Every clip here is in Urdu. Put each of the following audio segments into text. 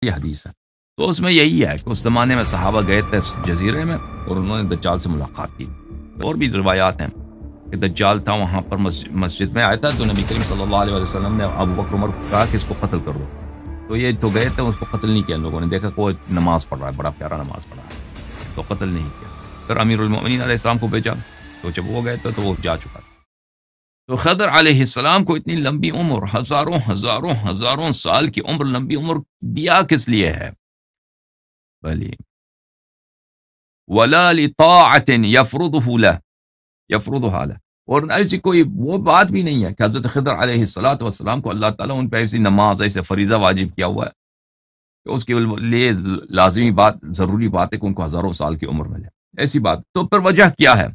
یہ حدیث ہے. تو اس میں یہی ہے کہ اس زمانے میں صحابہ گئے تھے جزیرے میں اور انہوں نے دجال سے ملاقات کی. اور بھی روایات ہیں کہ دجال تھا وہاں پر مسجد میں آیا تھا تو نبی کریم صلی اللہ علیہ وسلم نے ابو بکر عمر کو کہا کہ اس کو قتل کر دو. تو یہ تو گئے تھے, اس کو قتل نہیں کیا. لوگوں نے دیکھا کوئی نماز پڑھ رہا ہے, بڑا پیارا نماز پڑھ رہا ہے, تو قتل نہیں کیا. پھر امیر المؤمنین علیہ السلام کو بھیجا, تو جب وہ گئے تو وہ جا چکا تھا. تو خضر علیہ السلام کو اتنی لمبی عمر, ہزاروں ہزاروں ہزاروں سال کی عمر, لمبی عمر دیا کس لیے ہے؟ بلی ولا لطاعة يفرضها له, اور ایسی کوئی وہ بات بھی نہیں ہے کہ حضرت خضر علیہ السلام کو اللہ تعالیٰ ان پہ ایسی نماز, ایسے فریضہ واجب کیا ہوا ہے کہ اس کے لیے لازمی بات, ضروری بات ہے کہ ان کو ہزاروں سال کی عمر ملے. ایسی بات. تو پھر وجہ کیا ہے؟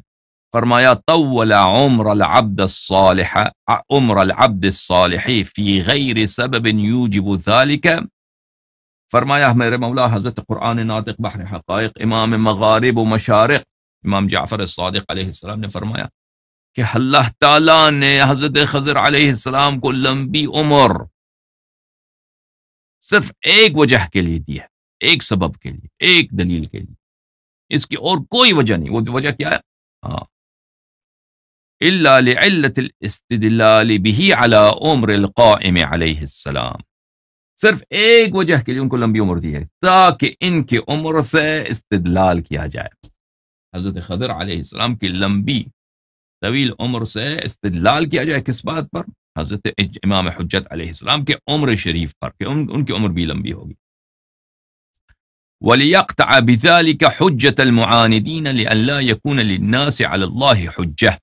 فرمایا طول عمر العبد الصالح فی غیر سبب یوجب ذلك. فرمایا میرے مولا حضرت قرآن ناطق بحر حقائق امام مغارب و مشارق امام جعفر الصادق علیہ السلام نے فرمایا کہ اللہ تعالیٰ نے حضرت خضر علیہ السلام کو لمبی عمر صرف ایک وجہ کے لیے دی ہے, ایک سبب کے لیے, ایک دلیل کے لیے. اس کی اور کوئی وجہ نہیں. وہ وجہ کیا ہے؟ ہاں, الا لعلت الاستدلال به على عمر القائم علیہ السلام. صرف ایک وجہ کے لیے ان کو لمبی عمر دی ہے, تاکہ ان کی عمر سے استدلال کیا جائے. حضرت خضر علیہ السلام کی لمبی طویل عمر سے استدلال کیا جائے. کس بات پر؟ حضرت امام حجت علیہ السلام کے عمر شریف پر, کہ ان کی عمر بھی لمبی ہوگی. وَلِيَقْطَعَ بِذَلِكَ حُجَّةَ الْمُعَانِدِينَ لِأَلَّا يَكُونَ لِلنَّاسِ عَلَى اللَّهِ حُجَّةٌ,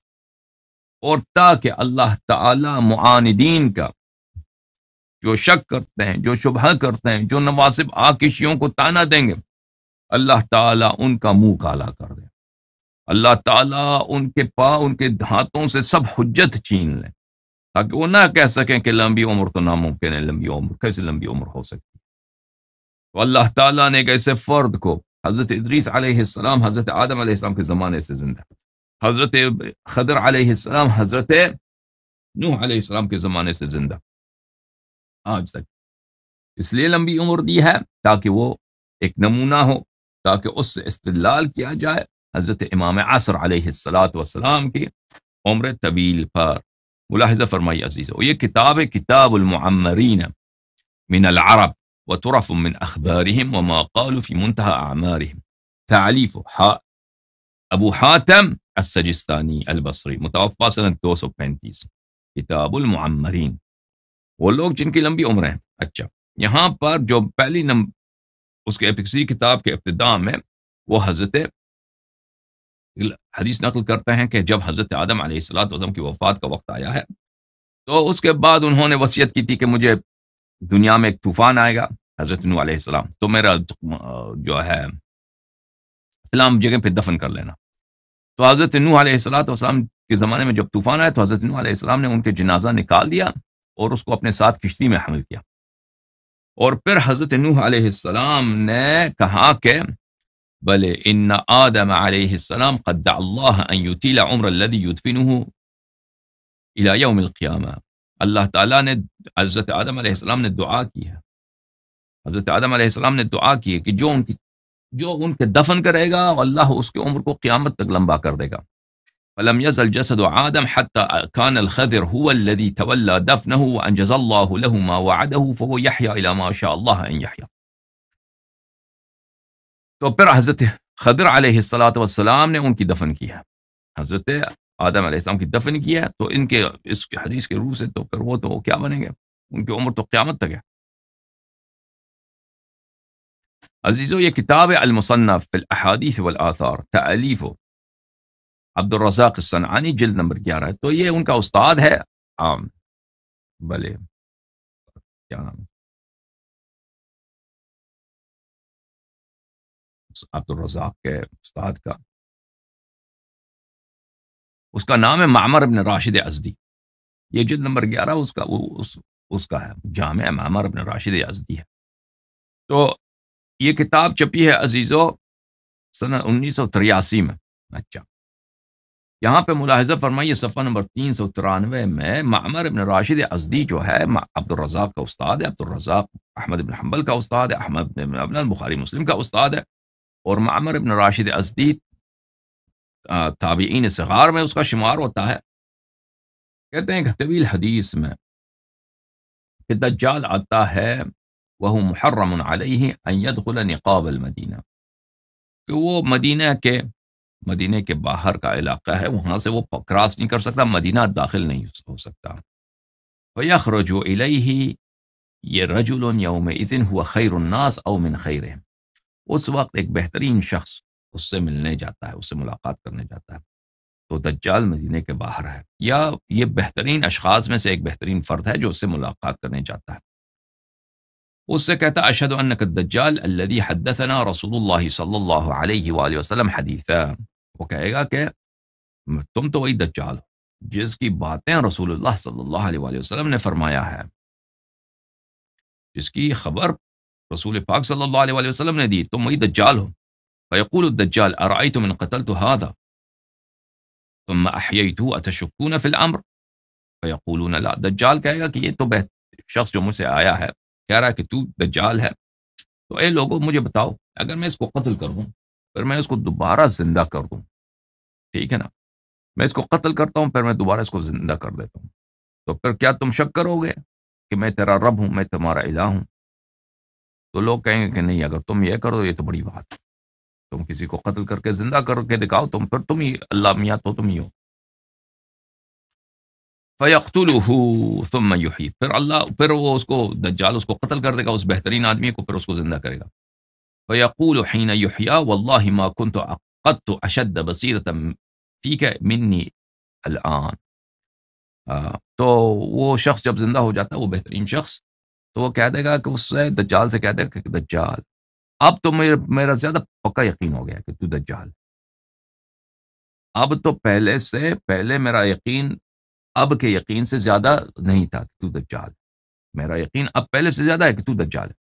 اور تاکہ اللہ تعالی معاندین کا, جو شک کرتے ہیں, جو شبہ کرتے ہیں, جو نواسب آکشیوں کو تانا دیں گے, اللہ تعالیٰ ان کا منہ کالا کر دے. اللہ تعالیٰ ان کے ہاتھوں سے سب حجت چھین لیں, تاکہ وہ نہ کہہ سکیں کہ لمبی عمر تو ناممکن ہے. لمبی عمر کیسے لمبی عمر ہو سکتی؟ تو اللہ تعالیٰ نے ایک ایسے فرد کو, حضرت ادریس علیہ السلام حضرت آدم علیہ السلام کے زمانے سے زندہ, حضرت خضر علیہ السلام حضرت نوح علیہ السلام کے زمانے سے زندہ آج تک. اس لیے لمبی عمر دی ہے تاکہ وہ ایک نمونہ ہو, تاکہ اس سے استدلال کیا جائے حضرت امام عصر علیہ السلام کی عمر طویل پر. ملاحظہ فرمائی عزیزو, یہ کتاب ہے کتاب المعمرین من العرب وطرف من اخبارهم وما قالوا في منتهى اعمارهم, تعلیف ابو حاتم السجستانی البصری, متوفى سنة 235. کتاب المعمرین, وہ لوگ جن کی لمبی عمر ہیں. اچھا, یہاں پر جو پہلی اس کے اسی کتاب کے ابتداء میں وہ حضرت حدیث نقل کرتے ہیں کہ جب حضرت آدم علیہ السلام کی وفات کا وقت آیا ہے تو اس کے بعد انہوں نے وصیت کی تھی کہ مجھے دنیا میں ایک طوفان آئے گا, حضرت نوح علیہ السلام, تو میرا جو ہے فلاں جگہ پہ دفن کر لینا. تو حضرت نوح علیہ السلام کے زمانے میں جب طوفان آیا تو حضرت نوح علیہ السلام نے ان کے جنازہ نکال دیا اور اس کو اپنے ساتھ کشتی میں حمل کیا. اور پھر حضرت نوح علیہ السلام نے کہا کہ بلے ان آدم علیہ السلام قد دعا اللہ ان یطیل عمر الذی یدفنہ الی یوم القیامہ. اللہ تعالیٰ نے حضرت آدم علیہ السلام نے دعا کی ہے, حضرت آدم علیہ السلام نے دعا کی ہے کہ جو ان کے دفن کرے گا اللہ اس کی عمر کو قیامت تک لمبا کر دے گا. فلم يزل جسد آدم حتى كان الخضر هو الذي تولى دفنه وأنجز الله له ما وعده فهو يحيى إلى ما شاء الله أن يحيى. تو پھر حضرت خضر علیہ السلام نے ان کی دفن کی ہے, حضرت آدم علیہ السلام کی دفن کی ہے. تو ان کے اس حدیث کے روح سے تو پھر وہ تو کیا بنیں گے, ان کی عمر تو قیامت تک ہے. عزیزو, یہ کتاب المصنف فی الاحادیث والآثار, تألیف عبد الرزاق الصنعانی, جلد نمبر 11. تو یہ ان کا استاد ہے, بلے کیا نام ہے, عبد الرزاق کے استاد کا, اس کا نام ہے معمر ابن راشد ازدی. یہ جلد نمبر 11 اس کا ہے, جامع معمر ابن راشد ازدی ہے. تو یہ کتاب چھپی ہے عزیزو سنہ 1983 میں. اچھا, یہاں پہ ملاحظہ فرمائیے صفحہ نمبر 393 میں معمر ابن راشد ازدی جو ہے عبد الرزاق کا استاد ہے، عبد الرزاق احمد بن حنبل کا استاد ہے، احمد بن حنبل بخاری مسلم کا استاد ہے، اور معمر ابن راشد ازدی تابعین صغار میں اس کا شمار ہوتا ہے۔ کہتے ہیں کہ طویل حدیث میں کہ دجال آتا ہے وہ محرم علیہ ان يدخل نقاب المدینہ، کہ وہ مدینہ کے باہر کا علاقہ ہے، وہاں سے وہ کراس نہیں کر سکتا، مدینہ داخل نہیں ہو سکتا۔ فیخرج الیہ یہ رجل یومئذ هو خیر الناس او من خیرہم، اس وقت ایک بہترین شخص اس سے ملنے جاتا ہے، اس سے ملاقات کرنے جاتا ہے، تو دجال مدینے کے باہر ہے، یا یہ بہترین اشخاص میں سے ایک بہترین فرد ہے جو اس سے ملاقات کرنے جاتا ہے۔ اس سے کہتا اشہد انک الدجال الذی حدثنا رسول اللہ صلی اللہ علیہ وآلہ وسلم حدیثا، وہ کہے گا کہ تم تو وہی دجال ہو جس کی باتیں رسول اللہ صلی اللہ علیہ وآلہ وسلم نے فرمایا ہے، جس کی خبر رسول پاک صلی اللہ علیہ وآلہ وسلم نے دی، تم وہی دجال ہو۔ فیقول الدجال ارأیتم ان قتلت هذا ثم احییتو اتشکون فی الامر، فیقولون لا، دجال کہے گا کہ یہ تو شخص جو مجھ سے آیا ہے کہہ رہا ہے کہ تو دجال ہے، تو اے لوگوں مجھے بتاؤ اگر میں اس کو قتل کر دوں پھر میں اس کو دوبارہ زندہ کر دوں، ٹھیک ہے نا، میں اس کو قتل کرتا ہوں پھر میں دوبارہ اس کو زندہ کر دیتا ہوں، تو پھر کیا تم شک کرو گے کہ میں تیرا رب ہوں، میں تمہارا الہ ہوں؟ تو لوگ کہیں گے کہ نہیں، اگر تم یہ کرو یہ تو بڑی بات ہے، تم کسی کو قتل کر کے زندہ کر کے دکھاؤ، پھر تم ہی اللہ میاں، تو تم ہی ہو۔ فَيَقْتُلُهُ ثُمَّ يُحْيِي، پھر وہ اس کو دجال اس کو قتل کر دے گا، اس بہترین آدمی کو، پھر اس کو زندہ کرے گا۔ فَيَقُولُ حِينَ يُحْيَا وَاللَّهِ مَا كُنْتُ عَقَدْتُ أَشَدَّ بَصِيرَةً فِيكَ مِنِّي الْآن، تو وہ شخص جب زندہ ہو جاتا ہے، وہ بہترین شخص، تو وہ کہہ دے گا کہ اس سے دجال سے کہہ دے گا کہ دجال اب تو میرا زیادہ پکا یقین ہو گیا کہ تو دجال، اب تو پہلے میرا یقین اب کے یقین سے زیادہ نہیں تھا کہ تو دجال، میرا یقین اب پہلے سے زیادہ ہے کہ تو دجال ہے۔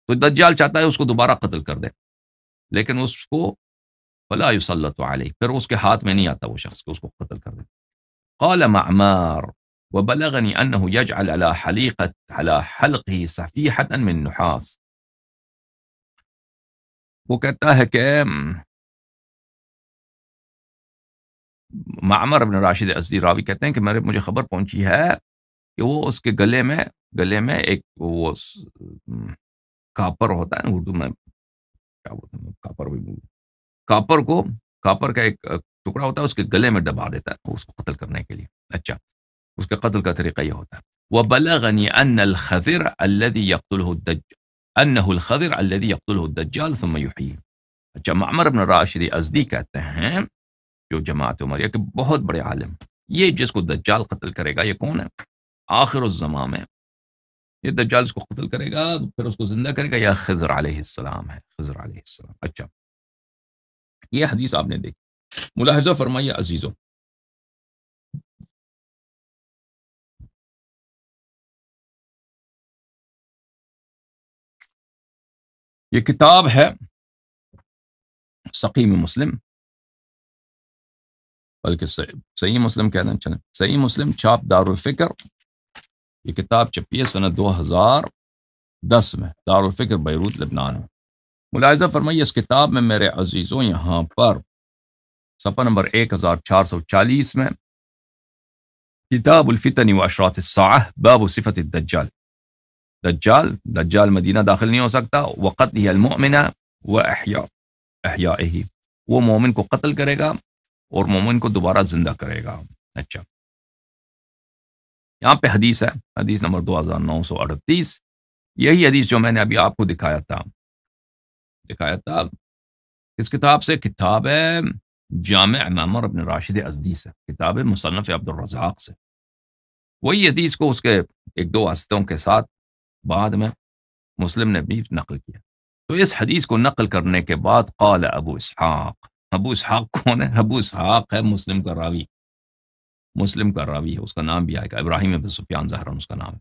تو دجال چاہتا ہے اس کو دوبارہ قتل کر دے، لیکن اس کو فلا یسلط علیہ، پھر اس کے ہاتھ میں نہیں آتا وہ شخص کہ اس کو قتل کر دے۔ قال معمار وبلغني انه يجعل على حلقه صفيحة من نحاس، وہ کہتا ہے کہ معمر بن راشد ازدی راوی کہتے ہیں کہ مجھے خبر پہنچی ہے کہ وہ اس کے گلے میں ایک وہ کاپر ہوتا ہے نا، اردو میں کیا بولتے ہیں، کاپر کا ایک ٹکڑا ہوتا ہے، اس کے گلے میں دبا دیتا ہے اس کو قتل کرنے کے لیے۔ اچھا، اس کے قتل کا طریقہ یہ ہوتا ہے۔ وَبَلَغَنِي أَنَّ الْخَضِرَ الَّذِي يَقْتُلُهُ الدَّجَّالُ ثُمَّ يُحْيِيهِ۔ اچھا، معمر بن راشد ازدی کہتے ہیں جو جماعت عمریہ کے بہت بڑے عالم، یہ جس کو دجال قتل کرے گا، یہ کون ہے؟ آخر الزمان میں یہ دجال اس کو قتل کرے گا، پھر اس کو زندہ کرے گا، یا خضر علیہ السلام ہے، خضر علیہ السلام۔ اچھا، یہ حدیث آپ نے دیکھی، ملاحظہ فرمائیے عزیزوں، یہ کتاب ہے سقیم مسلم، بلکہ صحیح مسلم کہہ دیں، چلیں صحیح مسلم، چھاپ دارالفکر، یہ کتاب چھپی ہے سنہ 2010 میں، دارالفکر بیروت لبنان میں۔ ملاحظہ فرمائیے اس کتاب میں میرے عزیزوں، یہاں پر صفحہ نمبر 1440 میں کتاب الفتن و اشراط الساعہ باب صفت الدجال، دجال مدینہ داخل نہیں ہو سکتا، وقتلہ المؤمن و احیائہ، وہ مومن کو قتل کرے گا اور مومن کو دوبارہ زندہ کرے گا۔ اچھا، یہاں پہ حدیث ہے، حدیث نمبر 2938، یہی حدیث جو میں نے ابھی آپ کو دکھایا تھا اس کتاب سے، کتاب ہے جامع معمر بن راشد ازدی سے، کتاب ہے مصنف عبد الرزاق سے، وہی حدیث کو اس کے ایک دو واسطوں کے ساتھ بعد میں مسلم نے بھی نقل کیا۔ تو اس حدیث کو نقل کرنے کے بعد قال ابو اسحاق کون ہے؟ ابو اسحاق ہے مسلم کا راوی ہے، اس کا نام بھی آئے گا، ابراہیم بن سفیان زہران اس کا نام ہے۔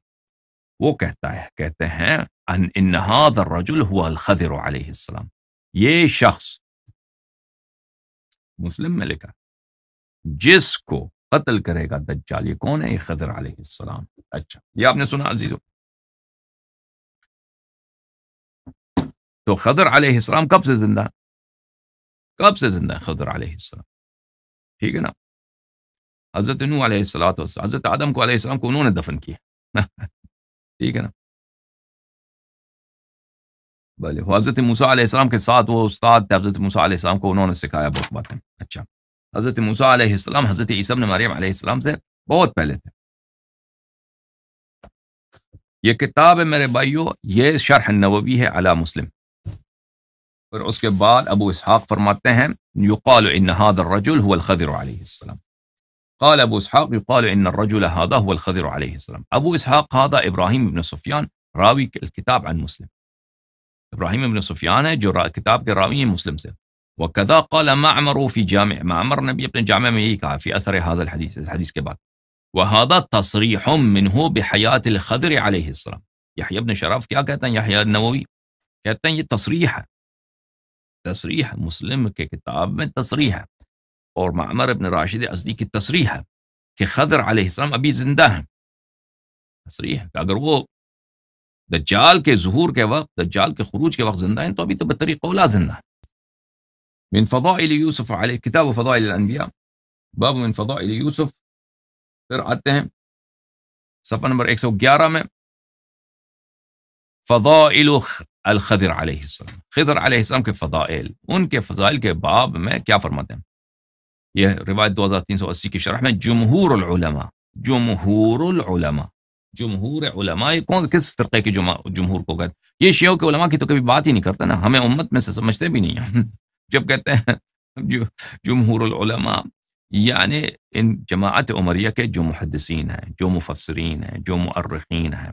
وہ کہتے ہیں ان هذا الرجل هو الخضر علیہ السلام، یہ شخص مسلم میں لکھا جس کو قتل کرے گا دجال، یہ کون ہے؟ یہ خضر علیہ السلام۔ اچھا، یہ آپ نے سنا عزیزو؟ تو خضر علیہ السلام کب سے زندہ؟ کب سے زندہ ہے خضر علیہ السلام؟ ٹھیک ہے نا؟ حضرت نوح علیہ السلام، حضرت آدم کو علیہ السلام کو انہوں نے دفن کیا ٹھیک ہے نا؟ بھلے وہ حضرت موسیٰ علیہ السلام کے ساتھ وہ استاد تھے، حضرت موسیٰ علیہ السلام کو انہوں نے سکھایا بہت باتیں۔ اچھا، حضرت موسیٰ علیہ السلام حضرت عیسیٰ ابن مریم علیہ السلام سے بہت پہلے تھے۔ یہ کتاب ہے میرے بھائیو، یہ شرح نووی ہے علی مسلم۔ اور اس کے بعد ابو اسحاق فرماتے ہیں یقال ان هذا الرجل هو الخضر علیہ السلام۔ قال ابو اسحاق يقال ان الرجل هذا هو الخضر علیہ السلام۔ ابو اسحاق هذا ابراہیم ابن سفیان راوی الکتاب عن مسلم، ابراہیم ابن سفیان ہے جو کتاب کے راوی ہیں مسلم سے۔ وکذا قال معمر فی جامع، معمر نے بھی اپنے جامع میں یہی کہا فی اثر هذا الحدیث، اس حدیث کے بعد۔ وهذا تصریح منه بحیات الخضر علیہ السلام۔ یحییٰ ابن شرف کیا کہتے ہیں؟ یحییٰ النووی کہتے ہیں یہ تصریح ہے، تصریح ہے، مسلم کے کتاب میں تصریح ہے، اور معمر ابن راشد ازدی کی تصریح ہے کہ خضر علیہ السلام ابھی زندہ ہیں۔ تصریح ہے کہ اگر وہ دجال کے ظہور کے وقت، دجال کے خروج کے وقت زندہ ہیں تو ابھی تو بطریق اولا زندہ ہے۔ من فضائل یوسف علیہ، کتاب فضائل الانبیاء، باب من فضائل یوسف، پھر آتے ہیں صفحہ نمبر 111 میں فضائل الخضر علیہ السلام، خضر علیہ السلام کے فضائل، ان کے فضائل کے باب میں کیا فرماتے ہیں؟ یہ روایت 2380 کی شرح میں جمہور العلماء، جمہور العلماء، جمہور علماء، یہ کون کس فرقے کے جمہور کو کہتے؟ یہ شیعوں کے علماء کی تو کبھی بات ہی نہیں کرتا نا، ہمیں امت میں سے سمجھتے بھی نہیں ہیں جب کہتے ہیں جمہور العلماء، یعنی ان جماعت عمریہ کے جو محدثین ہیں، جو مفسرین ہیں، جو مؤرخین ہیں،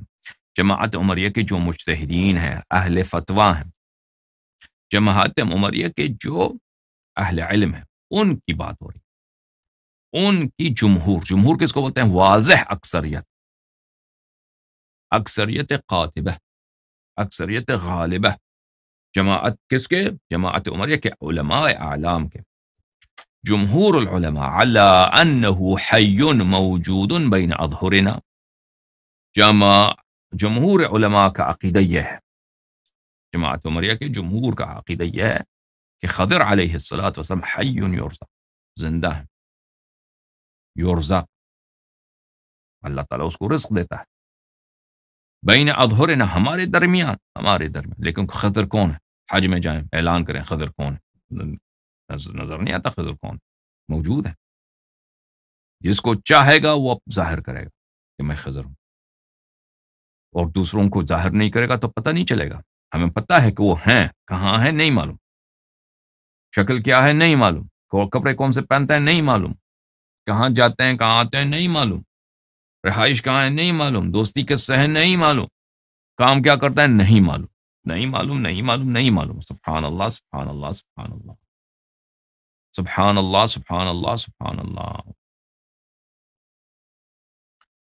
جماعت عمریہ کے جو مجتہدین ہیں، اہل فتویٰ ہیں، جماعت عمریہ کے جو اہل علم ہیں، ان کی بات ہو رہی، ان کی جمہور، جمہور کس کو بولتے ہیں؟ واضح اکثریت، اکثریت قاطبہ، اکثریت غالبہ، جماعت کس کے؟ جماعت عمریہ کے علماء اعلام کے۔ جمہور العلماء علی انہ حی موجود بین اظہرنا، جمہور علماء کا عقیدہ یہ ہے، جماعت عمریہ کے جمہور کا عقیدہ یہ ہے کہ خضر علیہ السلام حی یرزق، زندہ ہے، یرزق، اللہ تعالیٰ اس کو رزق دیتا ہے، بین اظہرنا، ہمارے درمیان، ہمارے درمیان۔ لیکن خضر کون ہے؟ حج میں جائیں اعلان کریں خضر کون ہے، نظر نہیں آتا خضر کون، موجود ہے، جس کو چاہے گا وہ ظاہر کرے گا کہ میں خضر ہوں، اور دوسروں کو ظاہر نہیں کرے گا تو پتہ نہیں چلے گا۔ ہمیں پتہ ہے کہ وہ ہیں، کہاں ہیں نہیں معلوم، شکل کیا ہے نہیں معلوم، کپڑے کون سے پہنتے ہیں نہیں معلوم، کہاں جاتے ہیں کہاں آتے ہیں نہیں معلوم، رہائش کہاں ہے نہیں معلوم، دوستی کس سے ہے نہیں معلوم، کام کیا کرتا ہے نہیں معلوم، نہیں معلوم، نہیں معلوم، نہیں معلوم۔ سبحان اللہ، سبحان اللہ، سبحان اللہ، سبحان اللہ، سبحان اللہ، سبحان اللہ۔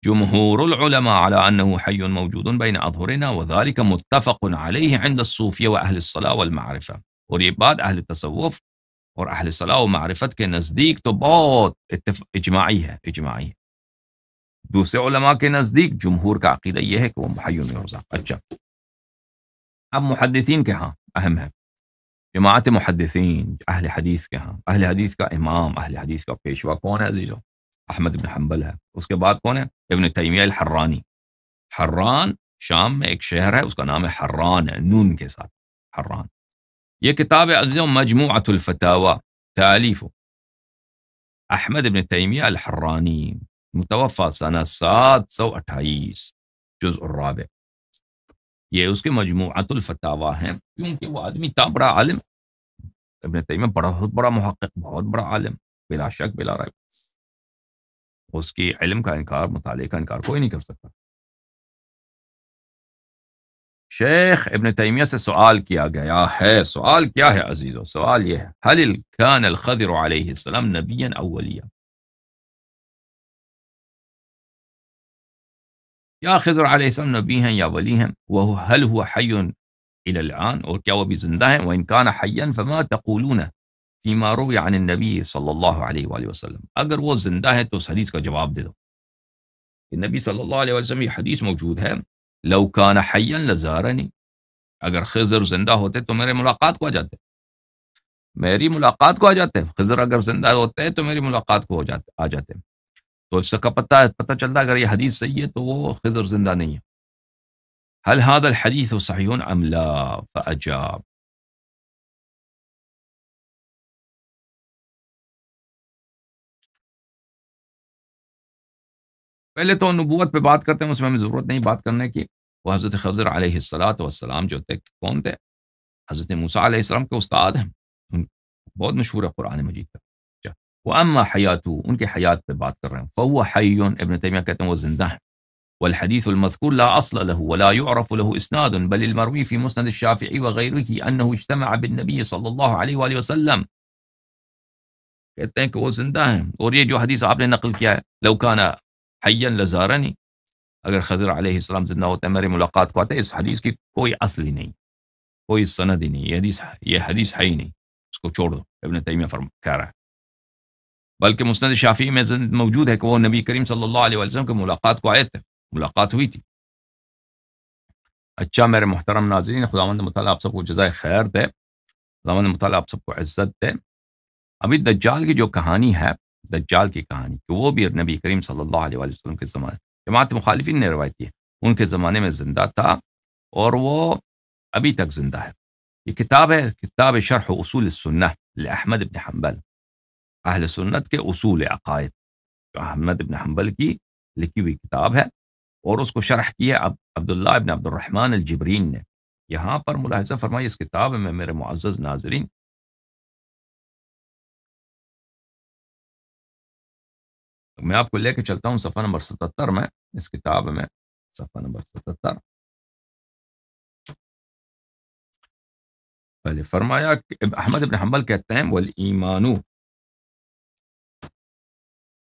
جمہور العلماء على انه حي موجود بين اظهرنا وذلك متفق عليه عند الصوفیہ واہل الصلاح والمعرفہ، اور یہ بات اہل تصوف اور اہل صلاح و معرفت کے نزدیک تو بہت اجماعی ہے، اجماعی ہے۔ دوسرے علماء کے نزدیک جمہور کا عقیدہ یہ ہے کہ وہ حی یرزق۔ اچھا، اب محدثین کے ہاں اہم ہے، جماعت محدثین اہل حدیث کے ہاں، اہل حدیث کا امام، اہل حدیث کا پیشوا کون ہے عزیزو؟ احمد بن حنبل ہے۔ اس کے بعد کون ہے؟ ابن تیمیہ الحرانی۔ حران شام میں ایک شہر ہے، اس کا نام ہے حران، ہے نون کے ساتھ، حران۔ یہ کتاب عزیزو مجموعۃ الفتاوی، تالیف احمد بن تیمیہ الحرانی، متوفى سنہ 728، جزء الرابع۔ یہ اس کے مجموعۃ الفتاوی ہیں، کیونکہ وہ آدمی تھا بڑا عالم، ابن تیمیہ بہت بڑا محقق، بہت بڑا عالم، بلا شک بلا ریب، اس کی علم کا انکار، مطالعے کا انکار کوئی نہیں کر سکتا۔ شیخ ابن تیمیہ سے سوال کیا گیا ہے، سوال کیا ہے عزیزو؟ سوال یہ ہے هل كان الخضر علیہ السلام نبیا اولیہ؟ کیا خضر علیہ السلام نبی ہیں یا ولی ہیں؟ هل هو حی الى الان، اور کیا وہ بھی زندہ ہیں؟ وان كان حیا فما تقولون فيما روي عن النبي صلی اللہ علیہ وآلہ وسلم، اگر وہ زندہ ہے تو اس حدیث کا جواب دے دو کہ نبی صلی اللہ علیہ وسلم یہ حدیث موجود ہے، لو كان حيا لزارني، اگر خضر زندہ ہوتے تو میرے ملاقات کو آ جاتے، میری ملاقات کو آ جاتے، خضر اگر زندہ ہوتے تو میری ملاقات کو آ جاتے. تو اس کا پتہ چلتا اگر یہ حدیث صحیح ہے تو وہ خضر زندہ نہیں ہے. هل هذا الحديث صحيح ام لا؟ فاجاب. پہلے تو نبوت پہ بات کرتے ہیں، اس میں ہمیں ضرورت نہیں بات کرنے کی. وہ حضرت خضر علیہ السلام جو تھے کون تھے؟ حضرت موسیٰ علیہ السلام کے استاد ہیں، بہت مشہور ہے قرآن مجید کا. وَأَمَّا حَيَاتُهُ، ان کے حیات پہ بات کر رہے ہیں. فَهُوَ حَيٌّ، ابن تیمیہ کہتے ہیں وہ زندہ ہیں. والحديث المذكور لا أصل له ولا يعرف له إسناد، بل المروي في مسند الشافعي وغيره أنه اجتمع بالنبي صلى الله عليه وآله وسلم. کہتے ہیں کہ وہ زندہ ہیں، اور یہ جو حدیث آپ نے نقل کیا ہے لو كان حيا لزارني، اگر خضر علیہ السلام زندہ ہوتے ہیں میری ملاقات کو آتے، اس حدیث کی کوئی اصل ہی نہیں، کوئی سند ہی نہیں، یہ حدیث ہے ہی نہیں، اس کو چھوڑ دو. ابن تیمیہ کہہ رہا ہے بلکہ مسند شافعی میں موجود ہے کہ وہ نبی کریم صلی اللہ علیہ وسلم کے ملاقات کو آئے تھے، ملاقات ہوئی تھی. اچھا میرے محترم ناظرین، خداوند متعالی آپ سب کو جزائے خیر دے، خداوند متعالی آپ سب کو عزت دے. ابھی دجال کی جو کہانی ہے، دجال کی کہانی کہ وہ بھی نبی کریم صلی اللہ علیہ وسلم کے زمانے، جماعت مخالفین نے روایت کی ہے، ان کے زمانے میں زندہ تھا اور وہ ابھی تک زندہ ہے. یہ کتاب ہے، کتاب شرح اصول السنہ لأحمد بن حنبل، اہل سنت کے اصول عقائد، جو احمد بن حنبل کی لکھی ہوئی کتاب ہے، اور اس کو شرح کی ہے عبداللہ ابن عبد الرحمن الجبرین نے. یہاں پر ملاحظہ فرمائیے اس کتاب میں میرے معزز ناظرین، میں آپ کو لے کے چلتا ہوں صفحہ نمبر 77 میں، اس کتاب میں صفحہ نمبر 77 پہلے فرمایا کہ احمد بن حنبل کہتے ہیں والایمان،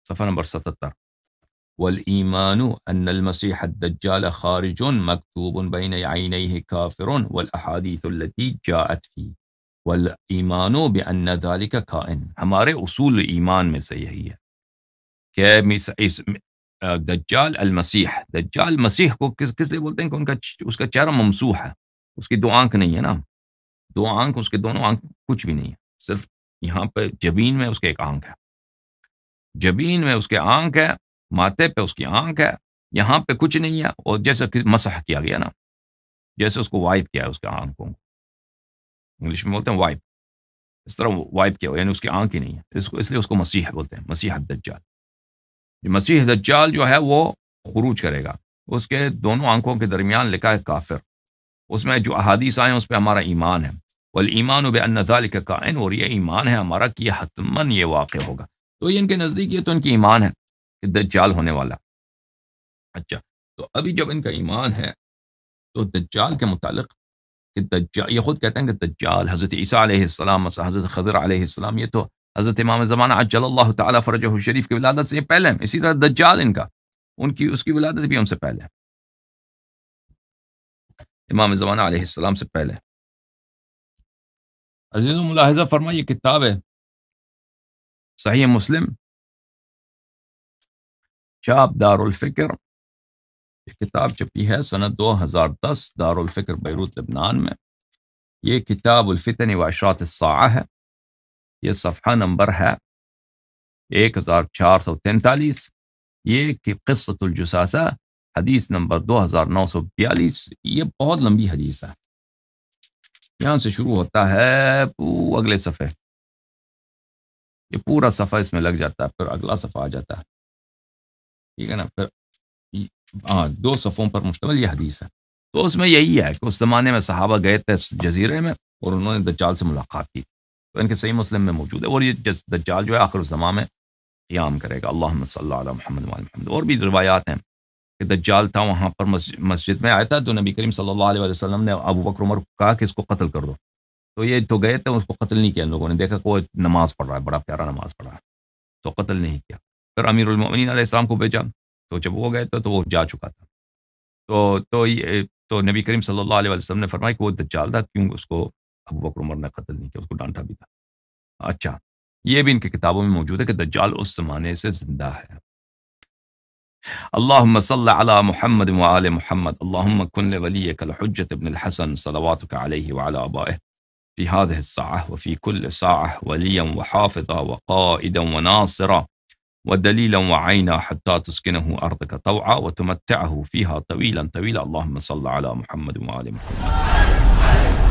صفحہ نمبر 77، والایمان ان المسیح الدجال خارج مکتوب بین عینیہ کافر والاحادیث التي جاءت فی والایمان بان ذلك کائن. ہمارے اصول ایمان میں سے یہی ہے کہ دجال المسیح، دجال مسیح کو کس لیے بولتے ہیں کہ اس کا چہرہ ممسوح ہے، اس کی دو آنکھ نہیں ہے نا، دو آنکھ، اس کے دونوں آنکھ کچھ بھی نہیں ہے، صرف یہاں پہ جبین میں اس کے ایک آنکھ ہے، جبین میں اس کے آنکھ ہے، ماتھے پہ اس کی آنکھ ہے، یہاں پہ کچھ نہیں ہے. اور جیسے کہ مسح کیا گیا نا، جیسے اس کو وائپ کیا ہے اس کے آنکھوں کو، انگلش میں بولتے ہیں وائپ، اس طرح وائپ کیا ہوا، یعنی اس کی آنکھ ہی نہیں ہے، اس لیے اس کو مسیح بولتے ہیں، مسیح الدجال. مسیح دجال جو ہے وہ خروج کرے گا، اس کے دونوں آنکھوں کے درمیان لکھا ہے کافر. اس میں جو احادیث آئے ہیں اس پہ ہمارا ایمان ہے. والایمان بان ذلک کائن، اور یہ ایمان ہے ہمارا کہ یہ حتماً یہ واقع ہوگا. تو یہ ان کے نزدیک، یہ تو ان کی ایمان ہے کہ دجال ہونے والا. اچھا، تو ابھی جب ان کا ایمان ہے تو دجال کے متعلق کہ دجال، یہ خود کہتے ہیں کہ دجال حضرت عیسیٰ علیہ السلام، حضرت خضر علیہ السلام، یہ تو حضرت امام زمانہ عجل اللہ تعالیٰ فرجہ شریف کی ولادت سے پہلے ہیں. اسی طرح دجال ان کا، اس کی ولادت بھی ان سے پہلے ہے، امام زمانہ علیہ السلام سے پہلے. عزیز ملاحظہ فرمائیے، یہ کتاب ہے صحیح مسلم، چھاپ دار الفکر، یہ کتاب چھپی ہے سنہ 2010 دار الفکر بیروت لبنان میں. یہ کتاب الفتن و اشراط الساعہ ہے. یہ صفحہ نمبر ہے 1443. یہ کہ قصۃ الجساسہ، حدیث نمبر 2942. یہ بہت لمبی حدیث ہے، یہاں سے شروع ہوتا ہے اگلے صفحے، یہ پورا صفحہ اس میں لگ جاتا ہے، پھر اگلا صفحہ آ جاتا ہے، ٹھیک ہے نا. پھر 2 صفحوں پر مشتمل یہ حدیث ہے. تو اس میں یہی ہے کہ اس زمانے میں صحابہ گئے تھے جزیرے میں اور انہوں نے دجال سے ملاقات کی، تو ان کے صحیح مسلم میں موجود ہے. اور یہ دجال جو ہے آخر الزمان میں قیام کرے گا. اللہم صلی علی محمد وعلی محمد. اور بھی روایات ہیں کہ دجال تھا وہاں پر، مسجد میں آیا تھا تو نبی کریم صلی اللہ علیہ وسلم نے ابو بکر عمر کو کہا کہ اس کو قتل کر دو، تو یہ تو گئے تھے، اس کو قتل نہیں کیا. ان لوگوں نے دیکھا کہ وہ نماز پڑھ رہا ہے، بڑا پیارا نماز پڑھ رہا ہے، تو قتل نہیں کیا. پھر امیر المؤمنین علیہ السلام کو بھیجا، تو جب وہ گئے تھے تو وہ جا چکا تھا. تو نبی کریم صلی اللہ علیہ وسلم نے فرمایا کہ وہ دجال تھا، کیوں اس کو ابو بکر عمر نے قتل نہیں کیا، اس کو ڈانٹا بھی تھا. اچھا یہ بھی ان کی کتابوں میں موجود ہے کہ دجال اس زمانے سے زندہ ہے. اللهم صل على محمد وآل محمد اللهم كن لوليك الحجة ابن الحسن صلواتك عليه وعلى آبائه في هذه الساعة وفي كل ساعة وليا وحافظا وقائدا وناصرا ودليلا وعينا حتى تسكنه أرضك طوعا وتمتعه فيها طويلا طويلا. اللهم صل على محمد وآل محمد.